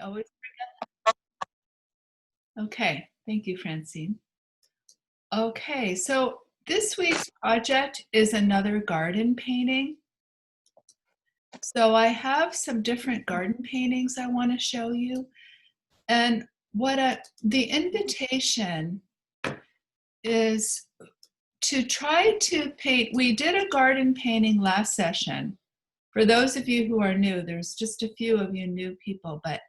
always okay. Thank you, Francine. Okay, so this week's project is another garden painting. So I have some different garden paintings I want to show you. And the invitation is to try to paint. We did a garden painting last session. For those of you who are new, there's just a few of you new people, but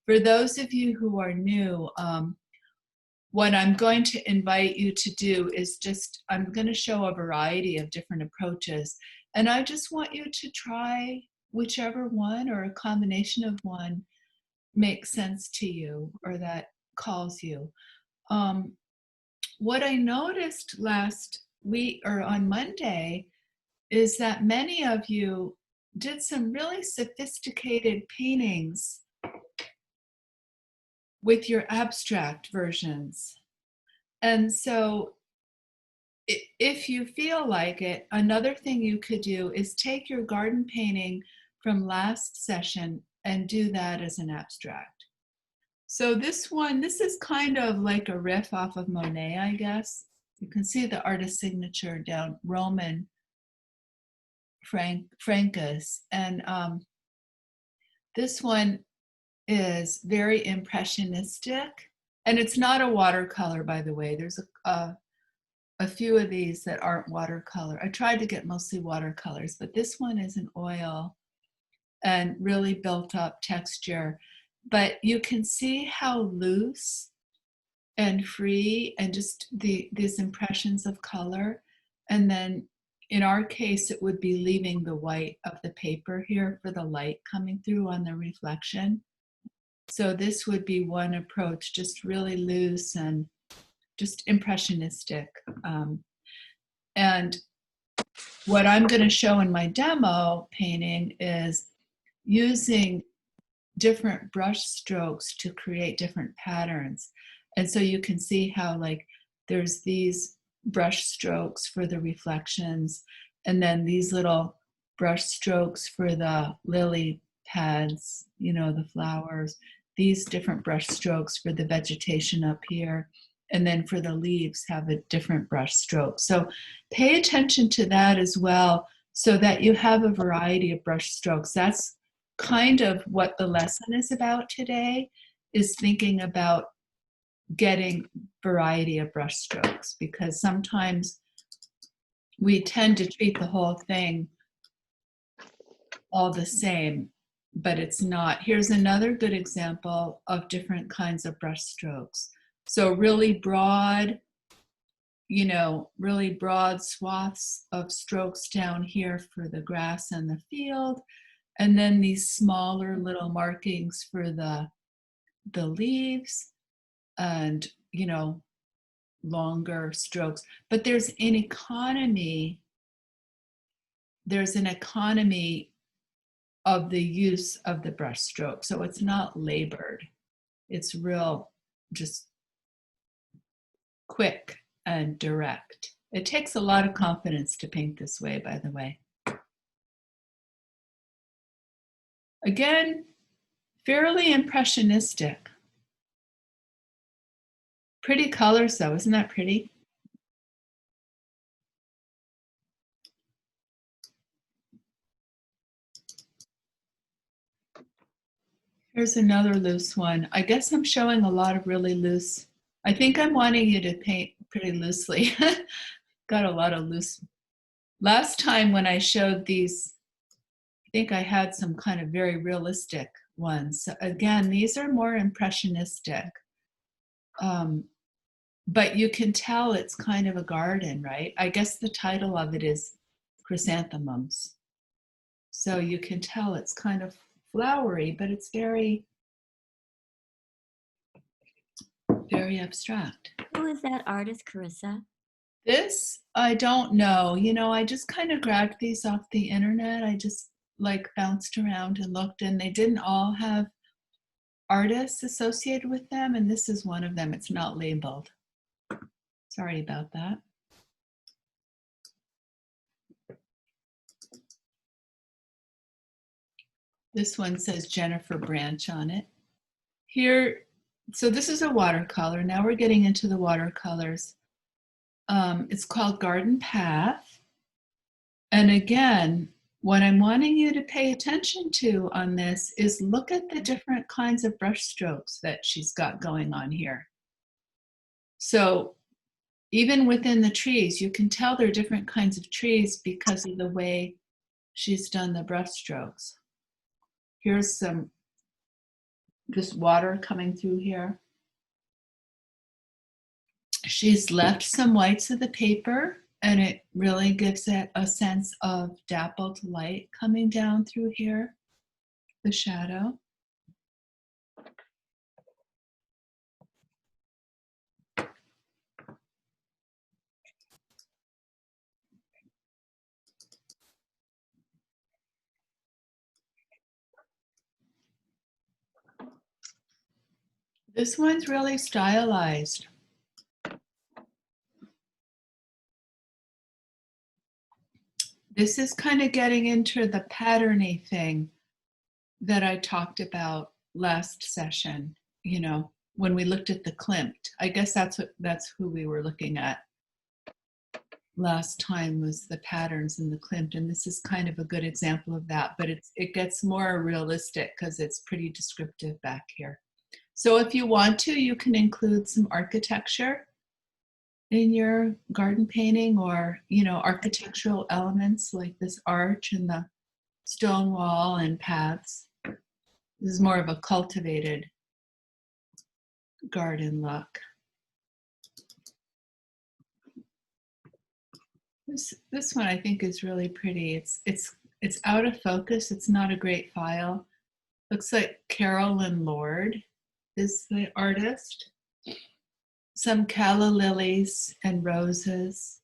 for those of you who are new, what I'm going to invite you to do is I'm going to show a variety of different approaches. And I just want you to try whichever one or a combination of one makes sense to you or that calls you. What I noticed last week or on Monday is that many of you did some really sophisticated paintings with your abstract versions. And so if you feel like it, another thing you could do is take your garden painting from last session and do that as an abstract. So this is kind of like a riff off of Monet, I guess. You can see the artist signature down, Roman Frankus. And this one is very impressionistic. And it's not a watercolor, by the way. There's a few of these that aren't watercolor. I tried to get mostly watercolors, but this one is an oil and really built up texture. But you can see how loose and free and just these impressions of color. And then in our case, it would be leaving the white of the paper here for the light coming through on the reflection. So this would be one approach, just really loose and just impressionistic. And what I'm going to show in my demo painting is using different brush strokes to create different patterns. And so you can see how like there's these brush strokes for the reflections and then these little brush strokes for the lily pads, the flowers, these different brush strokes for the vegetation up here. And then for the leaves have a different brush stroke. So pay attention to that as well so that you have a variety of brush strokes. That's kind of what the lesson is about today, is thinking about getting variety of brush strokes, because sometimes we tend to treat the whole thing all the same, but it's not. Here's another good example of different kinds of brush strokes. So really broad, really broad swaths of strokes down here for the grass and the field. And then these smaller little markings for the leaves and, longer strokes. But there's an economy of the use of the brush stroke. So it's not labored. It's real, just quick and direct. It takes a lot of confidence to paint this way, by the way. Again, fairly impressionistic. Pretty colors though, isn't that pretty? Here's another loose one. I guess I'm showing a lot of really loose. I think I'm wanting you to paint pretty loosely. Got a lot of loose. Last time when I showed these, I think I had some kind of very realistic ones. So again, these are more impressionistic. But you can tell it's kind of a garden, right? I guess the title of it is Chrysanthemums. So you can tell it's kind of flowery, but it's very, very abstract. Who is that artist, Carissa? This, I don't know. I just kind of grabbed these off the internet. I just like bounced around and looked, and they didn't all have artists associated with them, and this is one of them. It's not labeled. Sorry about that. This one says Jennifer Branch on it. Here, so this is a watercolor. Now we're getting into the watercolors. It's called Garden Path. And again, what I'm wanting you to pay attention to on this is look at the different kinds of brush strokes that she's got going on here. So even within the trees, you can tell they're different kinds of trees because of the way she's done the brush strokes. Here's some just water coming through here. She's left some whites of the paper, and it really gives it a sense of dappled light coming down through here, the shadow. This one's really stylized. This is kind of getting into the patterny thing that I talked about last session, you know, when we looked at the Klimt. I guess that's who we were looking at last time, was the patterns in the Klimt, and this is kind of a good example of that, but it gets more realistic because it's pretty descriptive back here. So if you want to, you can include some architecture in your garden painting, or, you know, architectural elements like this arch and the stone wall and paths. This is more of a cultivated garden look. This one I think is really pretty. It's out of focus. It's not a great file. Looks like Carolyn Lord is the artist. Some calla lilies and roses.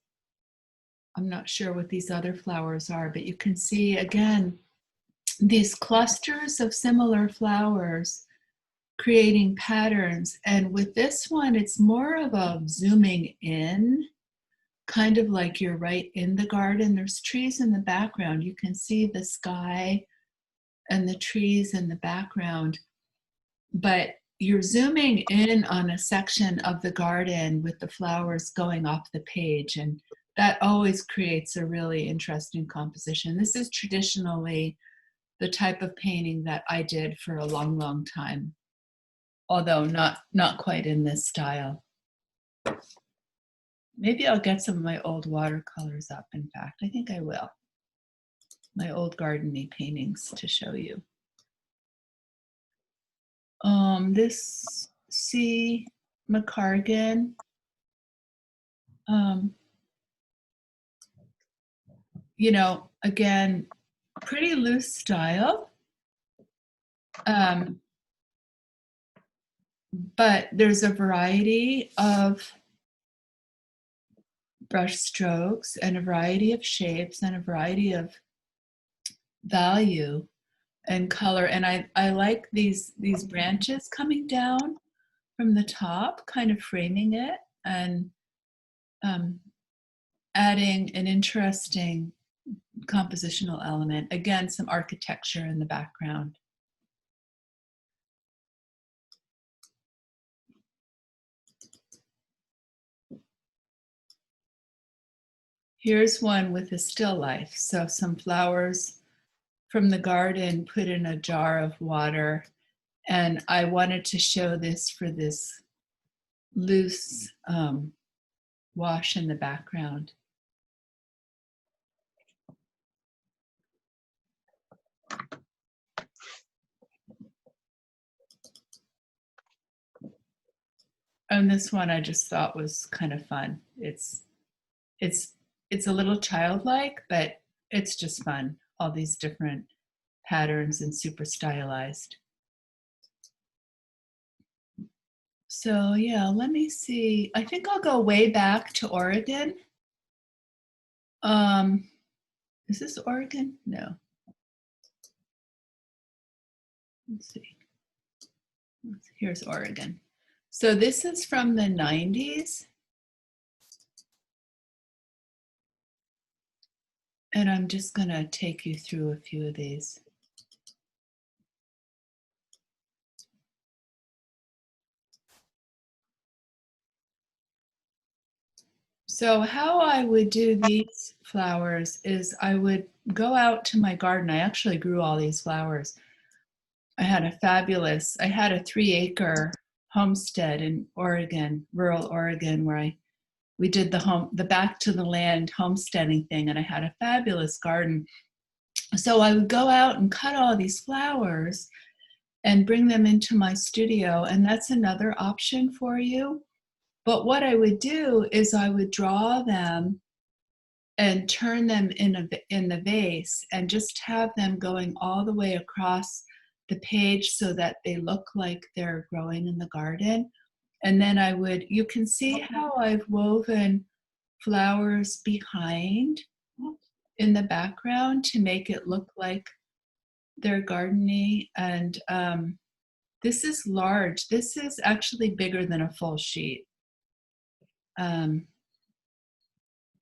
I'm not sure what these other flowers are, but you can see again these clusters of similar flowers creating patterns. And with this one, it's more of a zooming in, kind of like you're right in the garden. There's trees in the background. You can see the sky and the trees in the background, but you're zooming in on a section of the garden with the flowers going off the page, and that always creates a really interesting composition. This is traditionally the type of painting that I did for a long, long time, although not quite in this style. Maybe I'll get some of my old watercolors up. In fact, I think I will. My old gardening paintings to show you. This C. McCargan. You know, again, pretty loose style. But there's a variety of brush strokes and a variety of shapes and a variety of value and color. And I like these branches coming down from the top, kind of framing it and adding an interesting compositional element. Again, some architecture in the background. Here's one with a still life. So some flowers from the garden put in a jar of water. And I wanted to show this for this loose wash in the background. And this one I just thought was kind of fun. It's a little childlike, but it's just fun. All these different patterns and super stylized. So yeah, let me see. I think I'll go way back to Oregon. Is this Oregon? No. Let's see. Here's Oregon. So this is from the 90s. And I'm just going to take you through a few of these. So how I would do these flowers is I would go out to my garden. I actually grew all these flowers. I had a 3-acre homestead in Oregon, rural Oregon, where we did the back to the land homesteading thing, and I had a fabulous garden. So I would go out and cut all these flowers and bring them into my studio, and that's another option for you. But what I would do is I would draw them and turn them in the vase and just have them going all the way across the page so that they look like they're growing in the garden. And then you can see how I've woven flowers behind in the background to make it look like they're gardeny. And this is large. This is actually bigger than a full sheet. And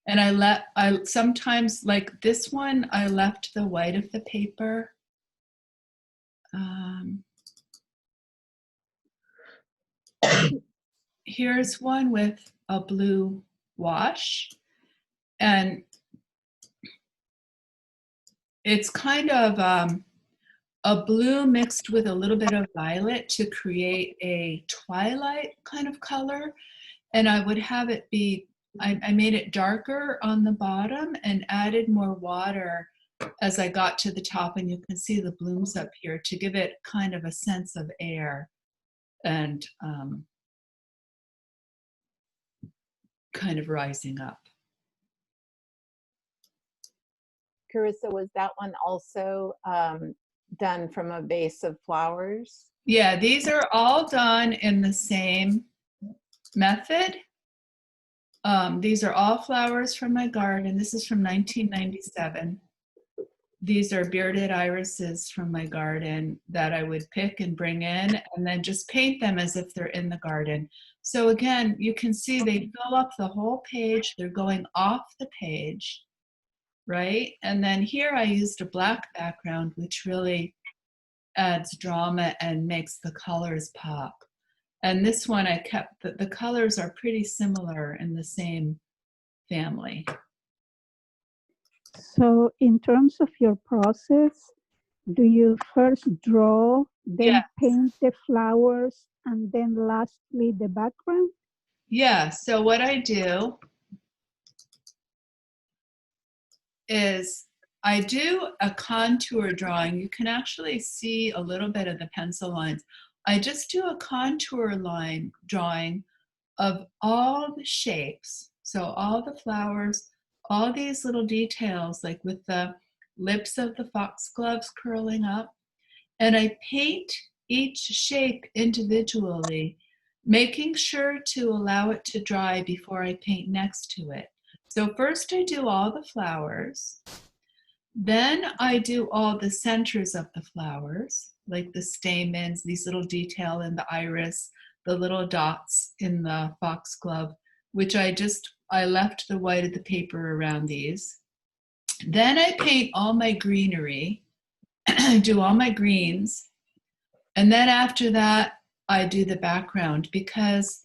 I sometimes, like this one, I left the white of the paper. Here's one with a blue wash, and it's kind of a blue mixed with a little bit of violet to create a twilight kind of color. And I would have it be, I made it darker on the bottom and added more water as I got to the top, and you can see the blooms up here to give it kind of a sense of air and kind of rising up. Carissa, was that one also done from a vase of flowers? Yeah, these are all done in the same method. These are all flowers from my garden. This is from 1997. These are bearded irises from my garden that I would pick and bring in and then just paint them as if they're in the garden. So again, you can see they fill up the whole page. They're going off the page, right? And then here I used a black background, which really adds drama and makes the colors pop. And this one I kept, the colors are pretty similar in the same family. So in terms of your process, do you first draw, then Yes. paint the flowers, and then lastly the background? Yeah, so what I do is I do a contour drawing. You can actually see a little bit of the pencil lines. I just do a contour line drawing of all the shapes. So all the flowers, all these little details, like with the lips of the foxgloves curling up. And I paint each shape individually, making sure to allow it to dry before I paint next to it. So first I do all the flowers. Then I do all the centers of the flowers, like the stamens, these little detail in the iris, the little dots in the foxglove, which I left the white of the paper around these. Then I paint all my greenery, do all my greens. And then after that, I do the background, because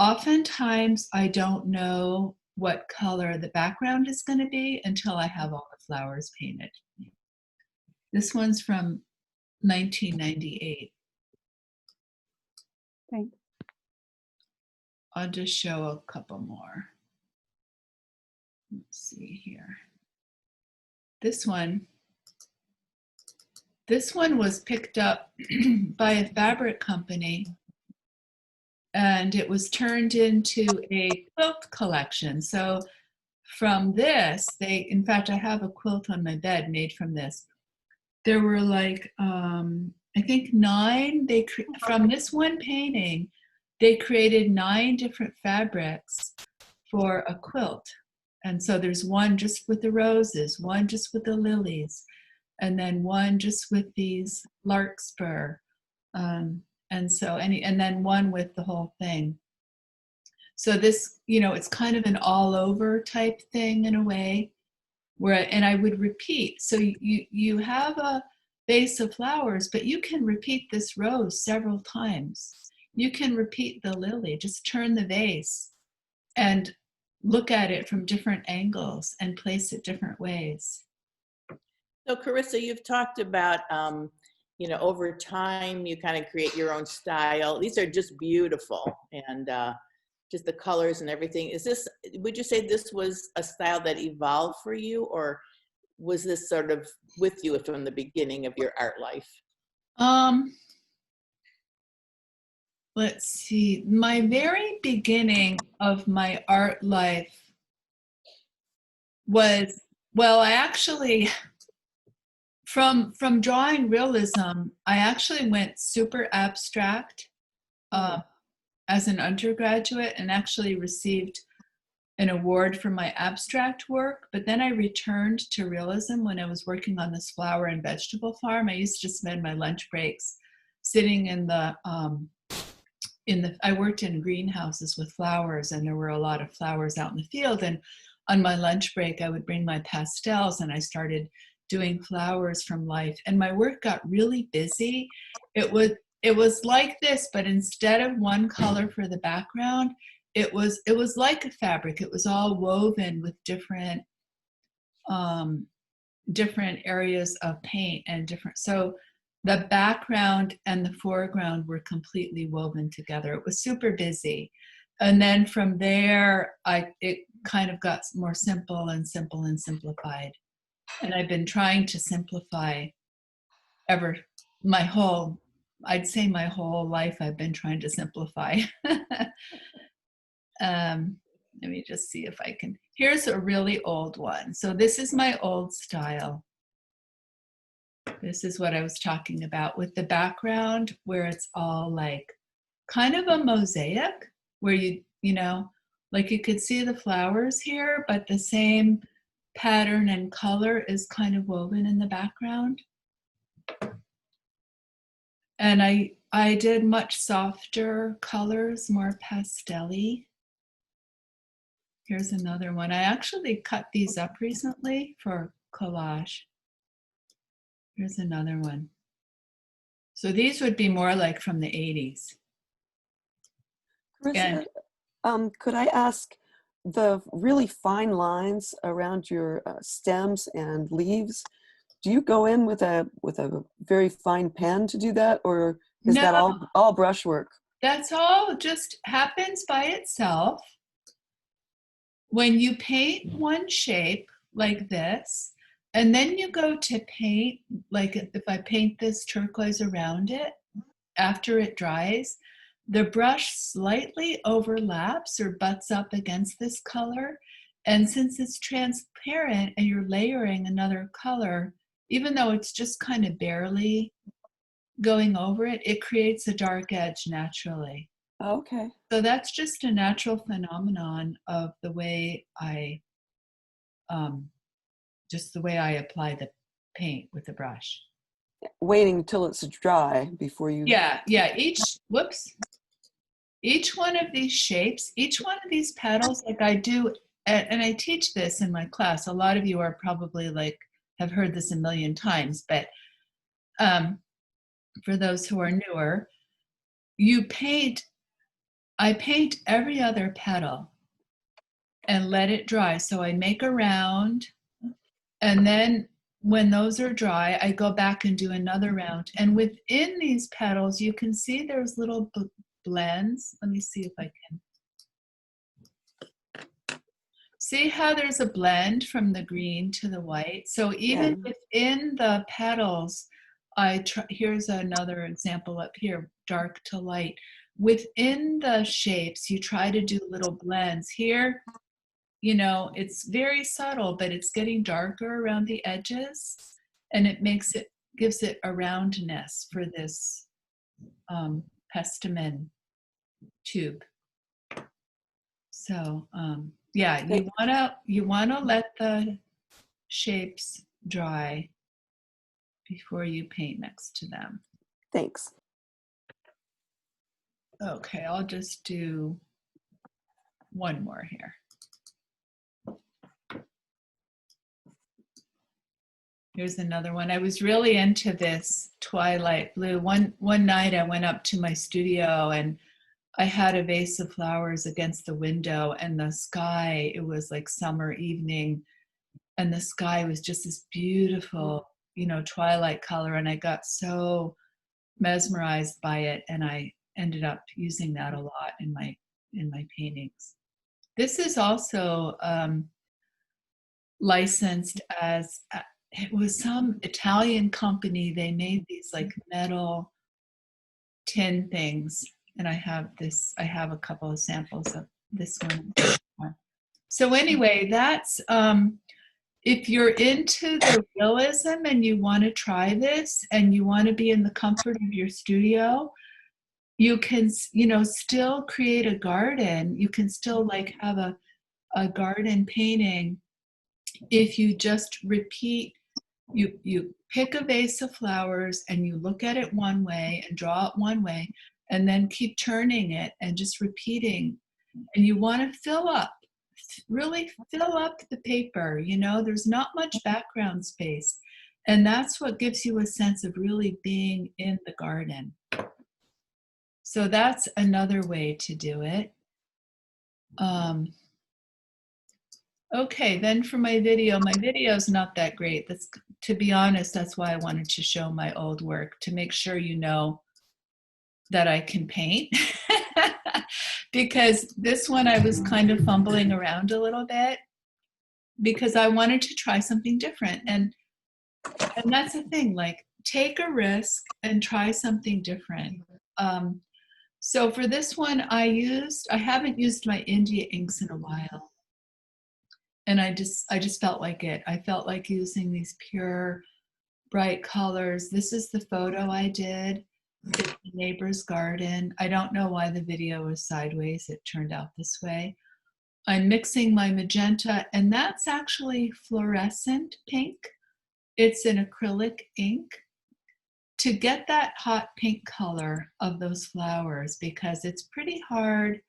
oftentimes I don't know what color the background is going to be until I have all the flowers painted. This one's from 1998. Thanks. I'll just show a couple more. Let's see here. This one was picked up by a fabric company, and it was turned into a quilt collection. So from this, in fact, I have a quilt on my bed made from this. There were like, I think 9, from this one painting, they created 9 different fabrics for a quilt. And so there's one just with the roses, one just with the lilies, and then one just with these larkspur. And then one with the whole thing. So this, it's kind of an all over type thing in a way, and I would repeat. So you have a vase of flowers, but you can repeat this rose several times. You can repeat the lily, just turn the vase. And look at it from different angles and place it different ways. So Carissa, you've talked about, you know, over time, you kind of create your own style. These are just beautiful, and just the colors and everything. Is this, would you say this was a style that evolved for you, or was this sort of with you from the beginning of your art life? Let's see. My very beginning of my art life was, well, I actually, from drawing realism, I actually went super abstract as an undergraduate and actually received an award for my abstract work. But then I returned to realism when I was working on this flower and vegetable farm. I used to spend my lunch breaks sitting in the I worked in greenhouses with flowers, and there were a lot of flowers out in the field. And on my lunch break, I would bring my pastels, and I started doing flowers from life. And my work got really busy. It was like this, but instead of one color for the background, it was like a fabric. It was all woven with different areas of paint and different. So the background and the foreground were completely woven together. It was super busy. And then from there, it kind of got more simple and simple and simplified. And I've been trying to simplify I'd say my whole life I've been trying to simplify. Let me just see if I can. Here's a really old one. So this is my old style. This is what I was talking about with the background where it's all like kind of a mosaic where you know, like you could see the flowers here, but the same pattern and color is kind of woven in the background. And I did much softer colors, more pastel-y. Here's another one. I actually cut these up recently for collage. Here's another one. So these would be more like from the 80s. Carissa, could I ask, the really fine lines around your stems and leaves, do you go in with a very fine pen to do that, or is that all brushwork? That's all just happens by itself. When you paint one shape like this, and then you go to paint, like if I paint this turquoise around it, after it dries, the brush slightly overlaps or butts up against this color. And since it's transparent and you're layering another color, even though it's just kind of barely going over it, it creates a dark edge naturally. Okay. So that's just a natural phenomenon of the way I apply the paint with the brush. Waiting until it's dry before you... Yeah. Each one of these shapes, each one of these petals, like I do, and I teach this in my class. A lot of you are probably like, have heard this a million times, but for those who are newer, I paint every other petal and let it dry. So I make a round, and then when those are dry, I go back and do another round. And within these petals, you can see there's little blends. Let me see if I can. See how there's a blend from the green to the white? So even within the petals, here's another example up here, dark to light. Within the shapes, you try to do little blends. Here, you know, it's very subtle, but it's getting darker around the edges, and gives it a roundness for this pestamine tube. So yeah, you wanna let the shapes dry before you paint next to them. Thanks. Okay, I'll just do one more here. Here's another one. I was really into this twilight blue. One night I went up to my studio and I had a vase of flowers against the window, and the sky, it was like summer evening, and the sky was just this beautiful, you know, twilight color, and I got so mesmerized by it, and I ended up using that a lot in my paintings. This is also licensed as it was some Italian company. They made these like metal tin things, and I have a couple of samples of this one. So anyway, that's if you're into the realism and you want to try this and you want to be in the comfort of your studio, you can, you know, still create a garden. You can still like have a garden painting if you just repeat. You pick a vase of flowers and you look at it one way and draw it one way, and then keep turning it and just repeating. And you want to really fill up the paper. You know, there's not much background space, and that's what gives you a sense of really being in the garden. So that's another way to do it. Okay, then for my video is not that great. That's, to be honest, that's why I wanted to show my old work, to make sure you know that I can paint. Because this one I was kind of fumbling around a little bit because I wanted to try something different. And that's the thing, like, take a risk and try something different. So for this one, I haven't used my India inks in a while. And I just felt like it. I felt like using these pure, bright colors. This is the photo I did. It's the neighbor's garden. I don't know why the video was sideways. It turned out this way. I'm mixing my magenta, and that's actually fluorescent pink. It's an acrylic ink to get that hot pink color of those flowers, because it's pretty hard.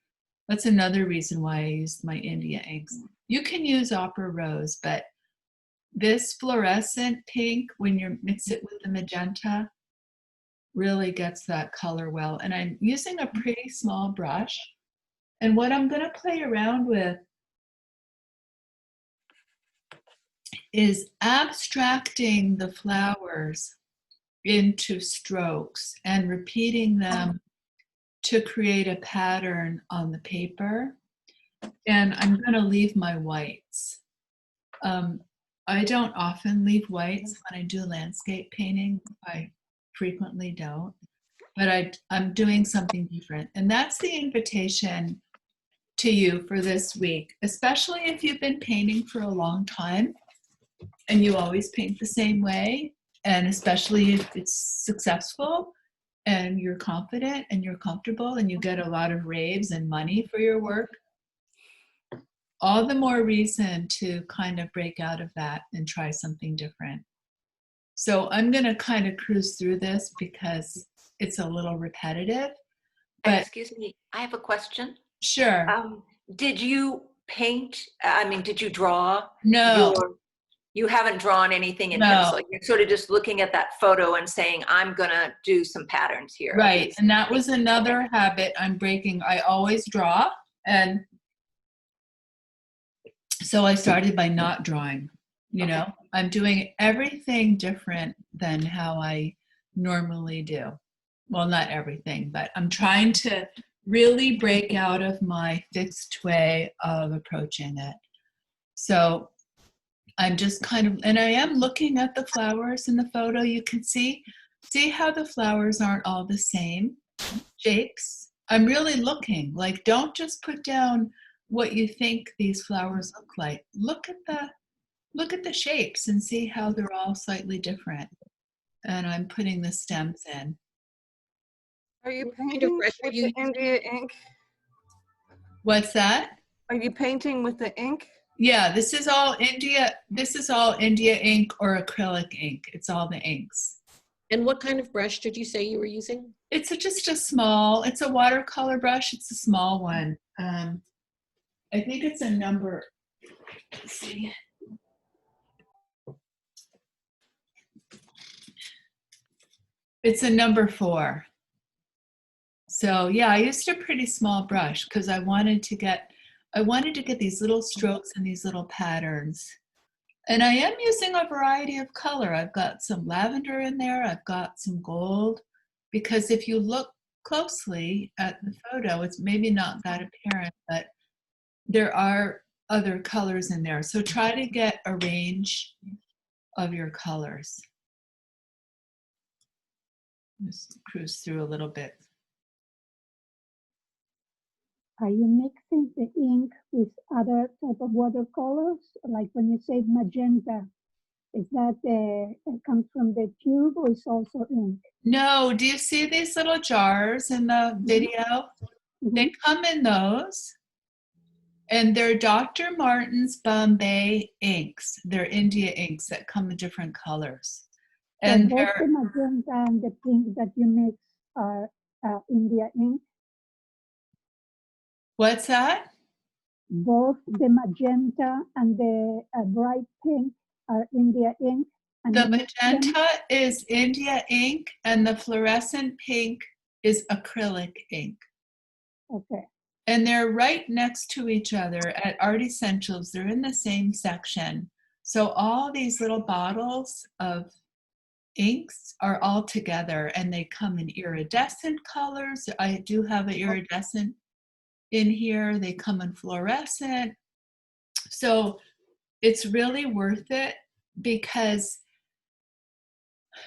That's another reason why I used my India inks. You can use Opera Rose, but this fluorescent pink, when you mix it with the magenta, really gets that color well. And I'm using a pretty small brush. And what I'm going to play around with is abstracting the flowers into strokes and repeating them to create a pattern on the paper. And I'm going to leave my whites. I don't often leave whites when I do landscape painting. I frequently don't, but I'm doing something different. And that's the invitation to you for this week, especially if you've been painting for a long time and you always paint the same way, and especially if it's successful and you're confident and you're comfortable and you get a lot of raves and money for your work. All the more reason to kind of break out of that and try something different. So I'm going to kind of cruise through this because it's a little repetitive. But excuse me, I have a question. Sure. Did you paint? I mean, did you draw? No. You haven't drawn anything in No. pencil. You're sort of just looking at that photo and saying, I'm going to do some patterns here. Right. Okay. And that was another habit I'm breaking. I always draw. And so I started by not drawing. You know, I'm doing everything different than how I normally do. Well, not everything, but I'm trying to really break out of my fixed way of approaching it. So I'm just kind of, and I am looking at the flowers in the photo. You can see how the flowers aren't all the same shapes. I'm really looking, like, don't just put down what you think these flowers look like. Look at the shapes and see how they're all slightly different. And I'm putting the stems in. Are you What kind of painting brush are with you the India ink? What's that? Are you painting with the ink? Yeah, this is all India ink or acrylic ink. It's all the inks. And what kind of brush did you say you were using? It's just a small, it's a watercolor brush. It's a small one. I think it's a number, let's see. It's a number 4. So yeah, I used a pretty small brush because I wanted to get these little strokes and these little patterns. And I am using a variety of color. I've got some lavender in there. I've got some gold, because if you look closely at the photo, it's maybe not that apparent, but there are other colors in there. So try to get a range of your colors. Just cruise through a little bit. Are you mixing the ink with other type of watercolors? Like when you say magenta, is that it comes from the tube or is also ink? No, do you see these little jars in the video? They come in those, and they're Dr. Martin's Bombay inks. They're India inks that come in different colors. And And both the they're, magenta and the pink that you mix are India ink. what's that? Both the magenta and the bright pink are India ink. And The you mix them? magenta is India ink, and the fluorescent pink is acrylic ink. Okay. And they're right next to each other at Art Essentials. They're in the same section. So all these little bottles of inks are all together, and they come in iridescent colors. I do have an iridescent in here. They come in fluorescent. So it's really worth it, because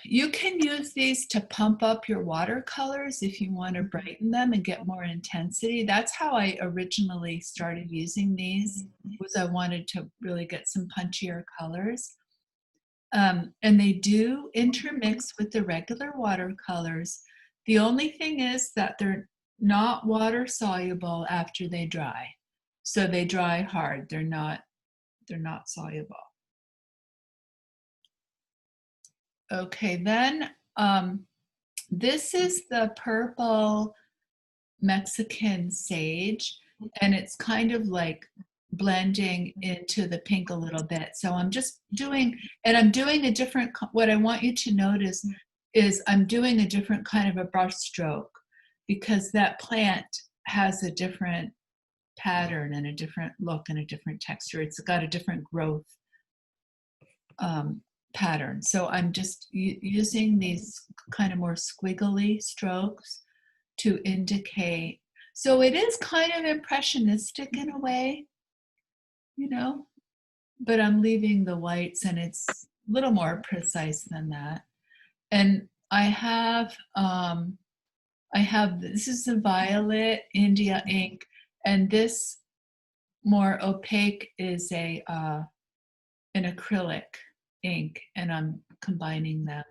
you can use these to pump up your watercolors if you want to brighten them and get more intensity. That's how I originally started using these, was I wanted to really get some punchier colors. And they do intermix with the regular watercolors. The only thing is that they're not water soluble after they dry. So they dry hard. They're not soluble. Okay, then this is the purple Mexican sage, and it's kind of like blending into the pink a little bit. So I'm just doing, and I'm doing a different, what I want you to notice is I'm doing a different kind of a brush stroke, because that plant has a different pattern and a different look and a different texture. It's got a different growth pattern. So I'm just using these kind of more squiggly strokes to indicate. So it is kind of impressionistic in a way, you know, but I'm leaving the whites, and it's a little more precise than that. And I have this is the violet India ink, and this more opaque is an acrylic ink, and I'm combining them.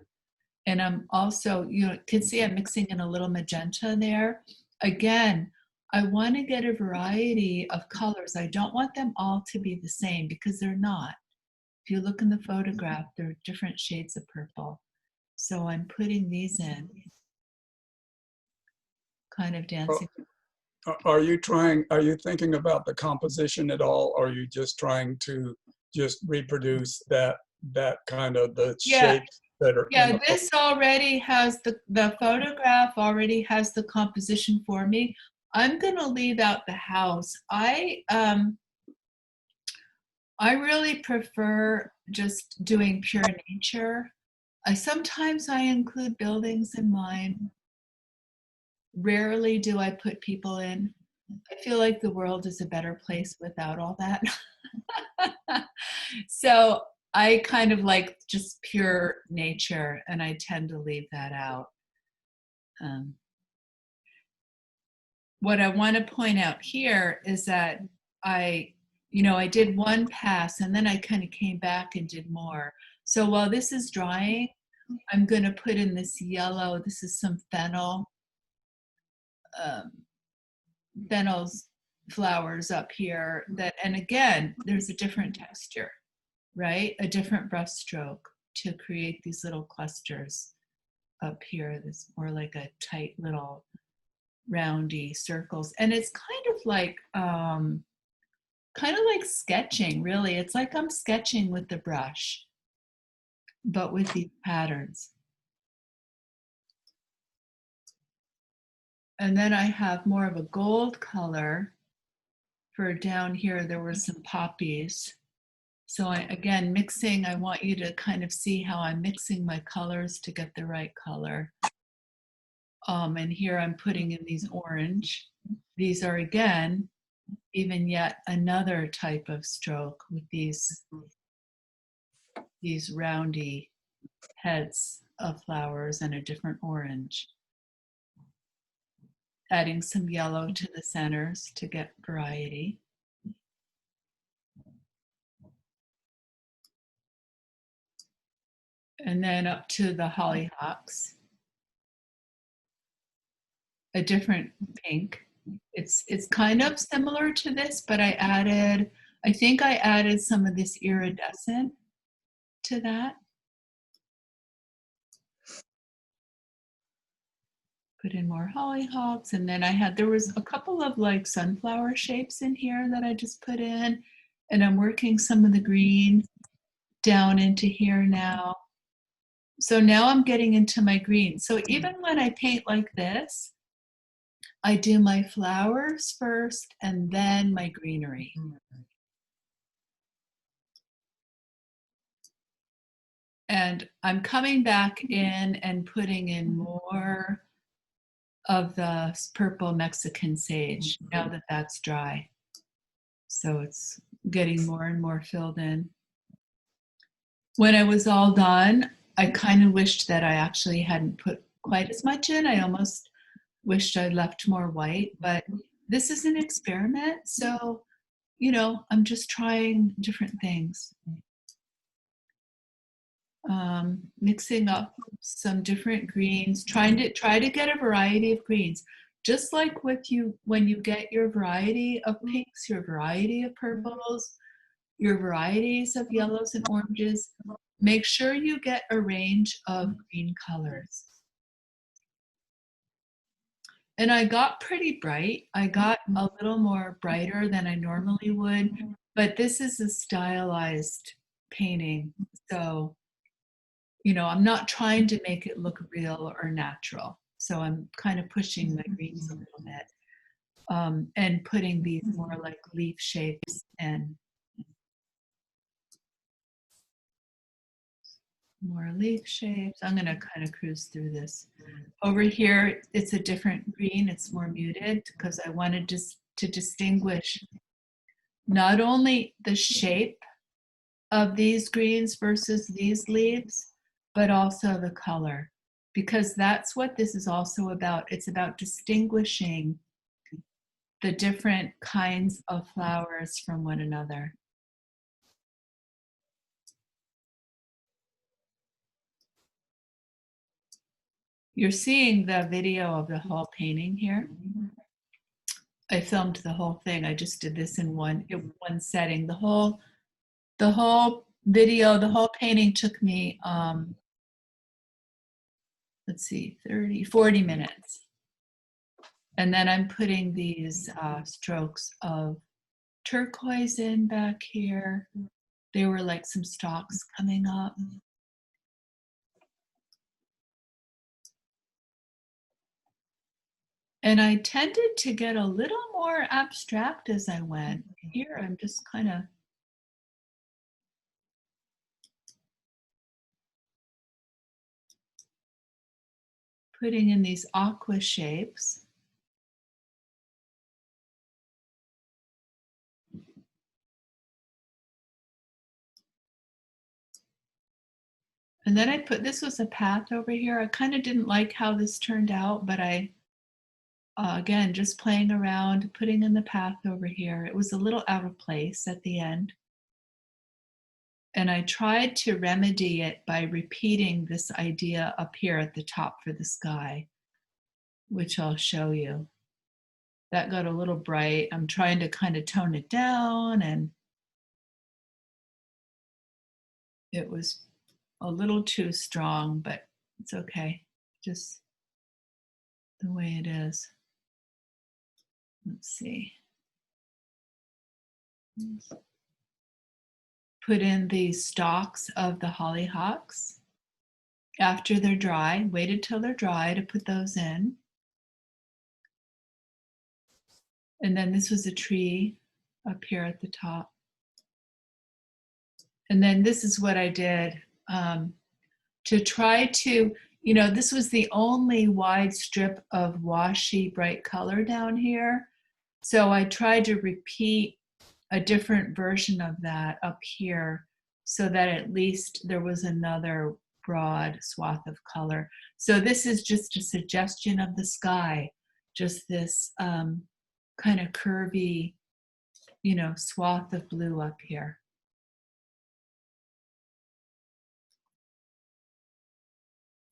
And I'm also, you can see I'm mixing in a little magenta there. Again, I want to get a variety of colors. I don't want them all to be the same, because they're not. If you look in the photograph, there are different shades of purple. So I'm putting these in, kind of dancing. Are you thinking about the composition at all? Or are you just trying to just reproduce that kind of the shapes that are in Yeah, the this already has the photograph already has the composition for me. I'm gonna leave out the house. I really prefer just doing pure nature. Sometimes I include buildings in mine. Rarely do I put people in. I feel like the world is a better place without all that. So I kind of like just pure nature, and I tend to leave that out. What I want to point out here is that I did one pass, and then I kind of came back and did more. So while this is drying, I'm going to put in this yellow. This is some fennel. Fennel's flowers up here, and again, there's a different texture, right? A different brush stroke to create these little clusters up here. This more like a tight little roundy circles, and it's kind of like sketching, really. It's like I'm sketching with the brush, but with these patterns. And then I have more of a gold color for down here. There were some poppies. So again, mixing, I want you to kind of see how I'm mixing my colors to get the right color. And here I'm putting in these orange. These are again, even yet another type of stroke with these roundy heads of flowers and a different orange. Adding some yellow to the centers to get variety. And then up to the hollyhocks, a different pink. It's kind of similar to this, but I think I added some of this iridescent to that. Put in more hollyhocks, and then there was a couple of like sunflower shapes in here that I just put in, and I'm working some of the green down into here now. So now I'm getting into my green. So even when I paint like this, I do my flowers first and then my greenery. And I'm coming back in and putting in more of the purple Mexican sage now that that's dry. So it's getting more and more filled in. When I was all done, I kind of wished that I actually hadn't put quite as much in. I almost wished I'd left more white, but this is an experiment. So, you know, I'm just trying different things. Mixing up some different greens, try to get a variety of greens. Just like with you, when you get your variety of pinks, your variety of purples, your varieties of yellows and oranges, make sure you get a range of green colors. And I got pretty bright. I got a little more brighter than I normally would, but this is a stylized painting. So, you know, I'm not trying to make it look real or natural. So I'm kind of pushing my greens a little bit and putting these more like leaf shapes and more leaf shapes. I'm going to kind of cruise through this. Over here, it's a different green. It's more muted because I wanted to distinguish not only the shape of these greens versus these leaves, but also the color, because that's what this is also about. It's about distinguishing the different kinds of flowers from one another. You're seeing the video of the whole painting here. I filmed the whole thing. I just did this in one setting. The whole video, the whole painting took me, let's see, 40 minutes. And then I'm putting these strokes of turquoise in back here. They were like some stalks coming up. And I tended to get a little more abstract as I went. Here I'm just kind of putting in these aqua shapes. And then I put, this was a path over here. I kind of didn't like how this turned out, but I, again, just playing around, putting in the path over here. It was a little out of place at the end. And I tried to remedy it by repeating this idea up here at the top for the sky, which I'll show you. That got a little bright. I'm trying to kind of tone it down, and it was a little too strong, but it's okay. Just the way it is. Let's see. Put in the stalks of the hollyhocks after they're dry. Waited till they're dry to put those in. And then this was a tree up here at the top. And then this is what I did to try to, this was the only wide strip of washy bright color down here. So I tried to repeat a different version of that up here so that at least there was another broad swath of color. So this is just a suggestion of the sky, just this kind of curvy, swath of blue up here.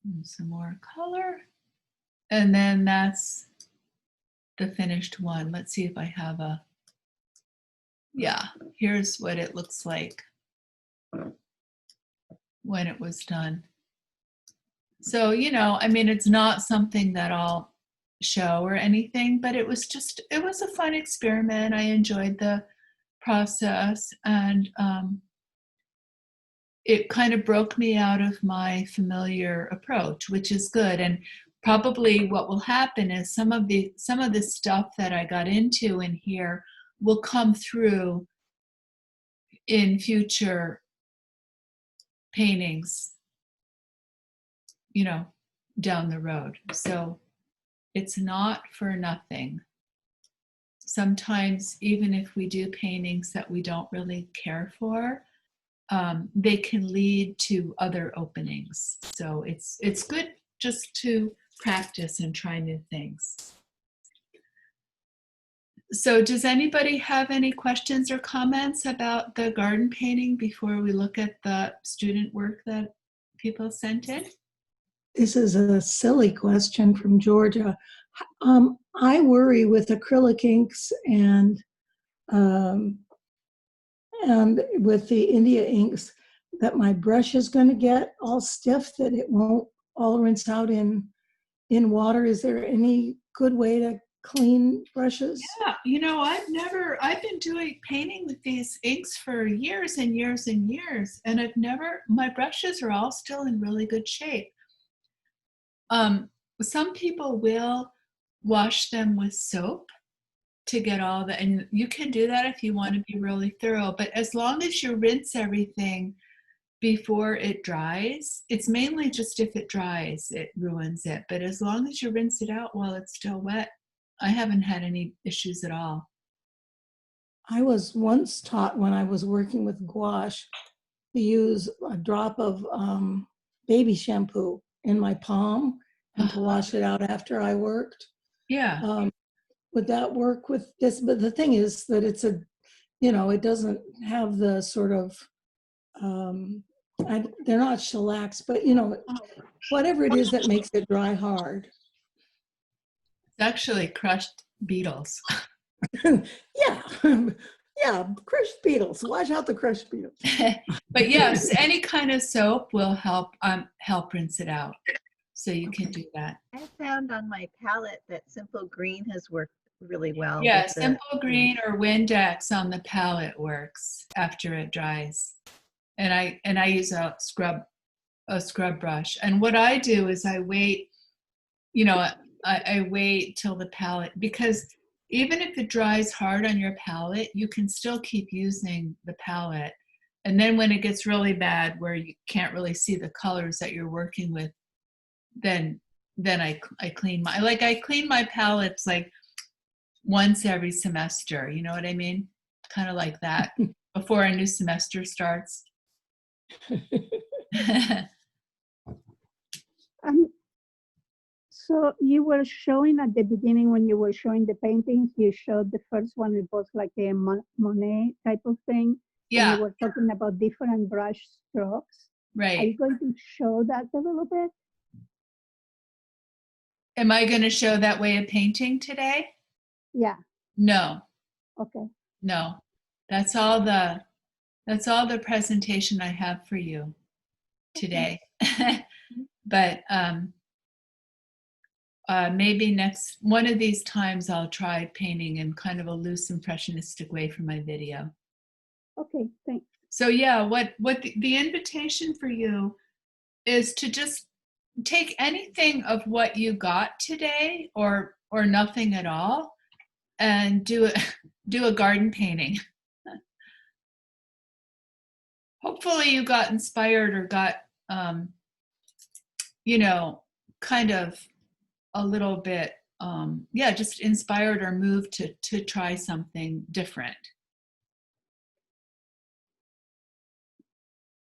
And some more color. And then that's the finished one. Let's see if I have yeah, here's what it looks like when it was done. So, it's not something that I'll show or anything, but it was a fun experiment. I enjoyed the process, and it kind of broke me out of my familiar approach, which is good. And probably what will happen is some of the stuff that I got into in here will come through in future paintings, down the road. So it's not for nothing. Sometimes, even if we do paintings that we don't really care for, they can lead to other openings. So it's good just to practice and try new things. So does anybody have any questions or comments about the garden painting before we look at the student work that people sent in? This is a silly question from Georgia. I worry with acrylic inks and with the India inks that my brush is going to get all stiff, that it won't all rinse out in water. Is there any good way to clean brushes? Yeah, I've been doing painting with these inks for years and years and years, and my brushes are all still in really good shape. Some people will wash them with soap to get all the, and you can do that if you want to be really thorough, but as long as you rinse everything before it dries, it's mainly just if it dries, it ruins it. But as long as you rinse it out while it's still wet, I haven't had any issues at all. I was once taught when I was working with gouache to use a drop of baby shampoo in my palm and to wash it out after I worked. Yeah. Would that work with this? But the thing is that it's it doesn't have the sort of, they're not shellacs, but whatever it is that makes it dry hard. It's actually crushed beetles. Yeah. Yeah, crushed beetles. Watch out the crushed beetles. But yes, any kind of soap will help rinse it out. So you can do that. I found on my palette that Simple Green has worked really well. Yeah, Simple Green or Windex on the palette works after it dries. And I use a scrub brush. And what I do is I wait, I wait till the palette, because even if it dries hard on your palette, you can still keep using the palette. And then when it gets really bad where you can't really see the colors that you're working with, then I clean my palettes like once every semester. You know what I mean? Kind of like that before a new semester starts. So you were showing at the beginning when you were showing the paintings, you showed the first one, it was like a Monet type of thing. Yeah. And you were talking about different brush strokes. Right. Are you going to show that a little bit? Am I going to show that way of painting today? Yeah. No. Okay. No. That's all the presentation I have for you today. But maybe next one of these times I'll try painting in kind of a loose impressionistic way for my video. Okay, thanks. So yeah, what the invitation for you is to just take anything of what you got today or nothing at all, and do a garden painting. Hopefully you got inspired or got, you know, kind of a little bit, yeah, just inspired or moved to try something different.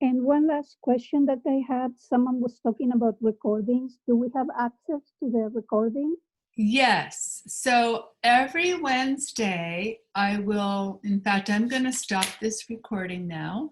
And one last question that I had, someone was talking about recordings. Do we have access to the recording? Yes. So every Wednesday, I will, in fact, I'm going to stop this recording now.